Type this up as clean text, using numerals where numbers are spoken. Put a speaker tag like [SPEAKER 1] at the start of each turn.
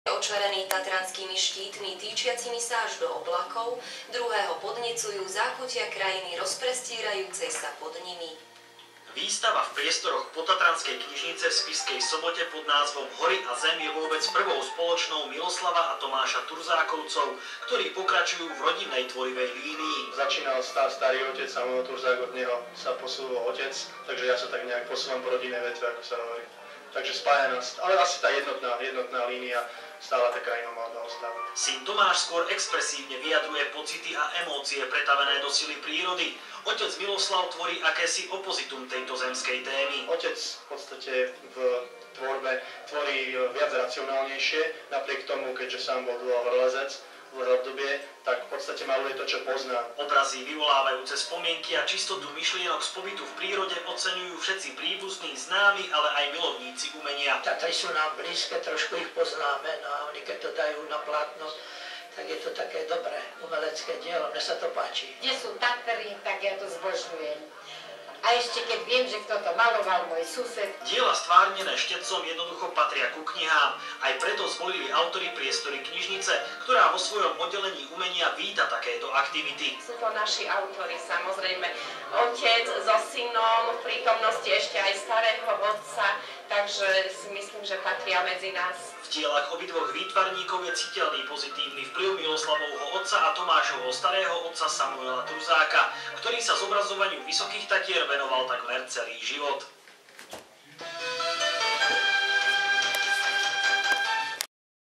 [SPEAKER 1] Očarený tatranskými štítmi týčiacimi sa až do oblakov, druhého podnecujú zákutia krajiny rozprestierajúcej sa pod nimi.
[SPEAKER 2] Výstava v priestoroch Potatranskej knižnice v Spišskej Sobote pod názvom Hory a zem je vôbec prvou spoločnou Miloslava a Tomáša Turzákovcov, ktorí pokračujú v rodinnej tvorivej línii.
[SPEAKER 3] Začínal starý otec, Samuel Turzák, od neho sa posúval otec, takže ja sa tak nejak posúvam po rodinnej vetve, ako sa hovorí. Takže spája nás, ale asi tá jednotná línia stále taká inomádna ostáva.
[SPEAKER 2] Syn Tomáš skôr expresívne vyjadruje pocity a emócie pretavené do sily prírody. Otec Miloslav tvorí akési opozitum tejto zemskej témy.
[SPEAKER 3] Otec v podstate v tvorbe tvorí viac racionálnejšie, napriek tomu, keďže sám bol dlho horolezec v obdobie, tak v podstate maluje to, čo pozná.
[SPEAKER 2] Obrazy vyvolávajúce spomienky a čistotu myšlienok z pobytu v prírode oceňujú všetci príbuzní, známi, ale aj milovníci umenia.
[SPEAKER 4] Tatry sú nám blízke, trošku ich poznáme, no a oni keď to dajú na plátno, tak je to také dobré umelecké dielo, mne sa to páči.
[SPEAKER 5] Kde sú Tatry, tak ja to zbožňujem. A ešte keď viem, že kto to maloval, môj sused.
[SPEAKER 2] Diela stvárnené Štetcom jednoducho patria ku knihám. Aj preto zvolili autori priestory knižnice, ktorá vo svojom oddelení umenia víta takéto aktivity.
[SPEAKER 6] Sú to naši autori, samozrejme. Otec so synom, v prítomnosti ešte aj starého otca, takže si myslím, že patria medzi nás.
[SPEAKER 2] V dielach obidvoch výtvarníkov je citeľný pozitívny vplyv Miloslavovho otca a Tomášovho starého otca Samuela Turzáka, ktorý sa zobrazovaniu Vysokých Tatier venoval takmer celý život.